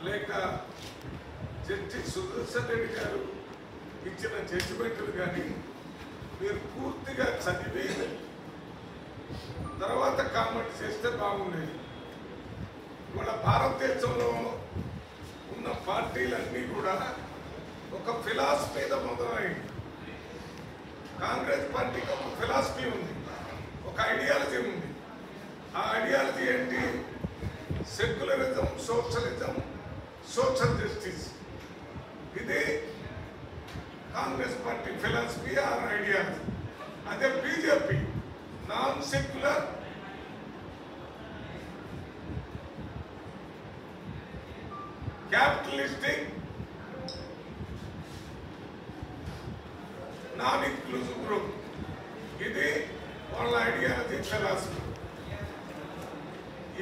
లేక జడ్జి సుదర్శన్ రెడ్డి గారు ఇచ్చిన జడ్జిమెంట్లు కానీ మీరు పూర్తిగా చదివి తర్వాత కామెంట్ చేస్తే బాగుండేది. ఇవాళ భారతదేశంలో ఉన్న పార్టీలన్నీ కూడా ఒక ఫిలాసఫీ మీద మొదలైంది. కాంగ్రెస్ పార్టీకి ఒక ఫిలాసఫీ ఉంది, ఒక ఐడియాలజీ ఉంది. ఆ ఐడియాలజీ ఏంటి? Secularism, socialism, social justice. ఇది Congress party philosophy or ideology. అదే BJP non secular, capitalistic, non inclusive group. ఇది వాళ్ళ ఐడియాలజీ, ఫిలాసఫీ.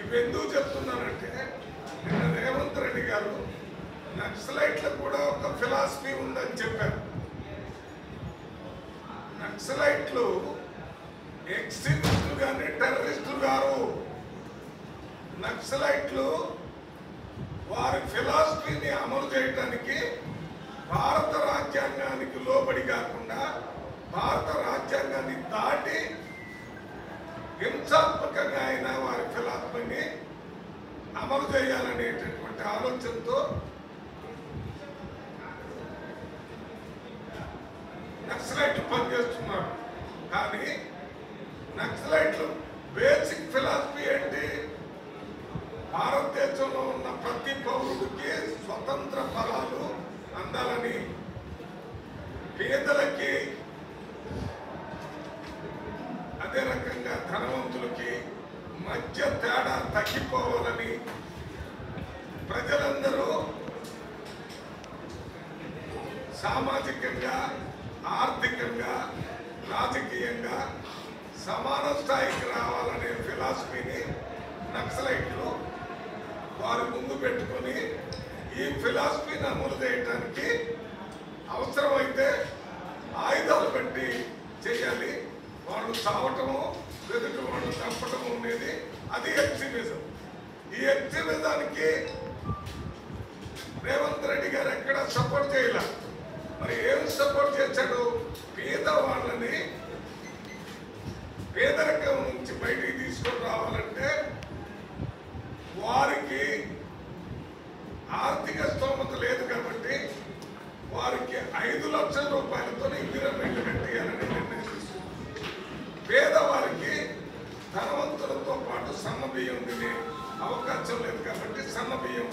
ఇవి ఎందుకు చెప్తున్నానంటే నిన్న రేవంత్ రెడ్డి గారు నక్సలైట్లకు కూడా ఒక ఫిలాసఫీ ఉందని చెప్పారు. నక్సలైట్లు ఎక్స్ట్రీమిస్టులు కానీ టెర్రరిస్టులు గారు. నక్సలైట్లు వారి ఫిలాసఫీని అమలు చేయడానికి భారత రాజ్యాంగానికి లోబడి కాకుండా భారత రాజ్యాంగాన్ని దాటి హింసాత్మకంగా అయిన వారి ఫిలాసఫీని అమలు చేయాలనేటటువంటి ఆలోచనతో నక్సలైట్లు పనిచేస్తున్నారు. కానీ నక్సలైట్లు బేసిక్ ఫిలాసఫీ ఏంటి? భారతదేశంలో ఉన్న ప్రతి పౌరుడికి స్వతంత్ర ఫలాలు అందాలని, పేదలకి అదే రకంగా ధనవంతులకి మధ్య తేడా తగ్గిపోవాలని, ప్రజలందరూ సామాజికంగా, ఆర్థికంగా, రాజకీయంగా సమాన స్థాయికి రావాలనే ఫిలాసఫీని నక్సలైట్లు వారి ముందు పెట్టుకొని ఈ ఫిలాసఫీని అమలు చేయడానికి అవసరమైతే ఆయుధాలు పెట్టి చేయాలి. వాళ్ళు చావటము, ఎదుటి వాళ్ళు చంపటము అనేది అది ఎక్స్ట్రీమిజం. ఈ ఎక్స్ట్రీమిజానికి రేవంత్ రెడ్డి గారు ఎక్కడ సపోర్ట్ చేయాల. మరి ఏం సపోర్ట్ చేశాడు? పేదవాళ్ళని పేదరికం నుంచి బయటికి తీసుకొని రావాలంటే వారికి ఆర్థిక స్తోమత లేదు కాబట్టి వారికి 5 లక్షల రూపాయలతో ఇందిరామిల్లు కట్టేయాలని నిర్ణయం తీసుకున్నారు. పేదవారికి ధనవంతులతో పాటు సన్న బియ్యం తినే అవకాశం లేదు కాబట్టి సన్న బియ్యం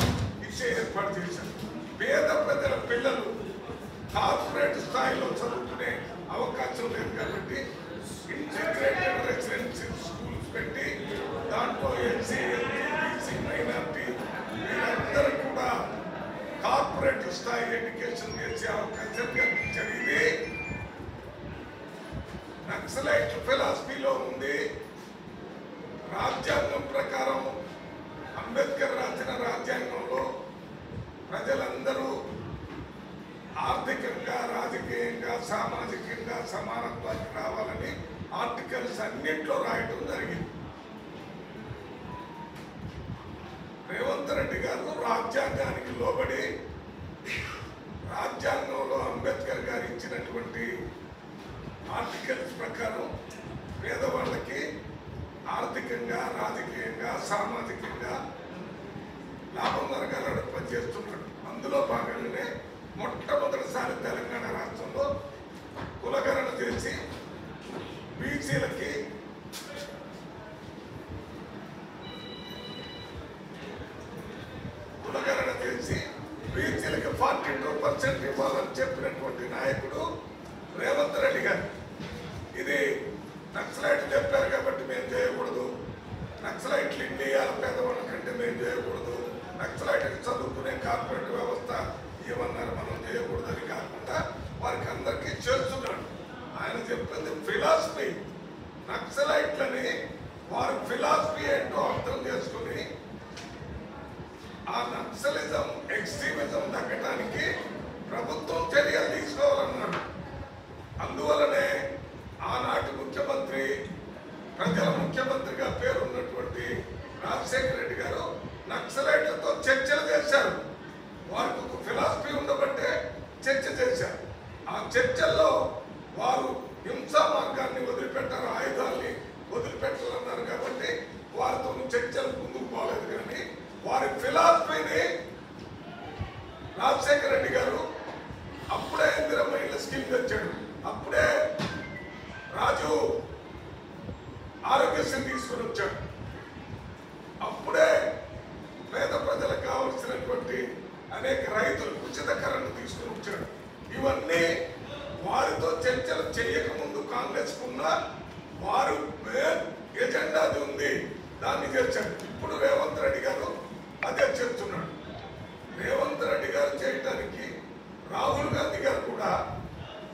ఇచ్చే ఏర్పాటు చేశారు. పేద ప్రజల పిల్లలు కార్పొరేట్ స్థాయిలో చదువుకునే అవకాశం లేదు కాబట్టి ఇంటిగ్రేటెడ్ రెసిడెన్షియల్ స్కూల్స్ పెట్టి దాంట్లో ఎస్సీ, బీసీ, మైనారిటీ వీరందరూ కూడా కార్పొరేట్ స్థాయి ఎడ్యుకేషన్ చేసే అవకాశం కల్పించారు. ఇది నక్సలైట్ ఫిలాసఫీలో ఉంది. రాజ్యాంగం ప్రకారం అంబేద్కర్ రాసిన రాజ్యాంగంలో ప్రజలందరూ ఆర్థికంగా, రాజకీయంగా, సామాజికంగా సమానత్వానికి రావాలని ఆర్టికల్స్ అన్నింటిలో రాయడం జరిగింది. రేవంత్ రెడ్డి గారు రాజ్యాంగానికి లోబడి రాజ్యాంగంలో అంబేద్కర్ గారు ఇచ్చినటువంటి ఆర్టికల్స్ ప్రకారం పేదవాళ్ళకి ఆర్థికంగా, రాజకీయంగా, సామాజికంగా లాభం జరగాలని పనిచేస్తున్నాడు. అందులో భాగంగానే మొట్టమొదటిసారి తెలంగాణ రాష్ట్రంలో కులగణన చేసి బీసీలకి కులగణన చేసి బీసీలకి 42% ఇవ్వాలని చెప్పినటువంటి నాయకుడు రేవంత్ రెడ్డి గారు. ఇది నక్సలైట్లు చెప్పారు కాబట్టి మేము చేయకూడదు, నక్సలైట్లు ఇండియాల పేదవాళ్ళ కంటే మేము చేయకూడదు, నక్సలైట్కి చదువుకునే కార్పొరేట్ వ్యవస్థ ఏమన్నారు మనం చేయకూడదని కాకుండా వారికి అందరికీ చేస్తున్నాడు. ఆయన చెప్పింది ఫిలాసఫీ. నక్సలైట్లని వారి ఫిలాసఫీ ఏంటో అర్థం చేసుకుని ఆ నక్సలిజం, ఎక్స్ట్రీమిజం తగ్గడానికి ప్రభుత్వం చర్యలు తీసుకోవాలన్నాడు. అందువలనే ఆనాటి ముఖ్యమంత్రి, ప్రజల ముఖ్యమంత్రిగా పేరున్నటువంటి రాజశేఖర రెడ్డి గారు నక్సలైట్లతో చర్చలు చేశారు. రాజశేఖర రెడ్డి గారు అప్పుడే ఇందిరమ్మ ఇళ్ళ స్కీమ్ తెచ్చాడు, అప్పుడే రాజు ఆరోగ్యశ్రీ తీసుకొని వచ్చాడు, అప్పుడే పేద ప్రజలకు కావాల్సినటువంటి అనేక రైతులకు ఉచిత కరెంటు తీసుకొని వచ్చాడు. ఇవన్నీ వారితో చర్చలు చేయకముందు కాంగ్రెస్ కున్న వారు ఎజెండా అది ఉంది, దాన్ని చేర్చారు. ఇప్పుడు రేవంత్ రెడ్డి గారు అదే చేస్తున్నాడు. రేవంత్ రెడ్డి గారు చేయడానికి రాహుల్ గాంధీ గారు కూడా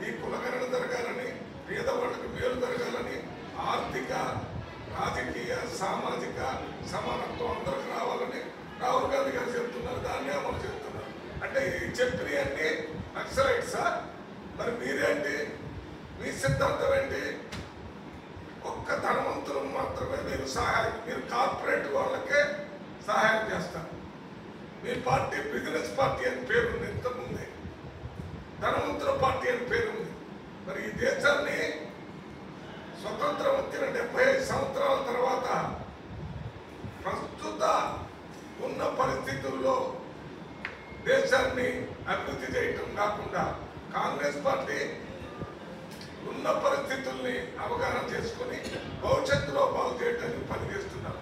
ఈ కులగణన జరగాలని, పేదవాళ్ళకి మేలు జరగాలని, ఆర్థిక రాజకీయ సామాజిక సమానత్వం అందరికి రావాలని రాహుల్ గాంధీ గారు చెప్తున్నారు, దాన్ని అమలు చేస్తున్నారు. అంటే ఈ చెప్పినవన్నీ నక్సలైట్సా? మరి మీరేంటి, మీ సిద్ధాంతం ఏంటి? ఒక్క ధనవంతులు మాత్రమే మీరు సహాయం, మీరు కార్పొరేట్ వాళ్ళకే సహాయం చేస్తారు. మీ పార్టీ బిజినెస్ పార్టీ అని పేరుంది, ఇంతకుముందే ధనవంతుల పార్టీ అని పేరుంది. మరి ఈ దేశాన్ని స్వతంత్రం వచ్చిన 75 సంవత్సరాల తర్వాత ప్రస్తుత ఉన్న పరిస్థితుల్లో దేశాన్ని అభివృద్ధి చేయటం కాకుండా కాంగ్రెస్ పార్టీ ఉన్న పరిస్థితుల్ని అవగాహన చేసుకొని భవిష్యత్తులో బాగు చేయడానికి పనిచేస్తున్నారు.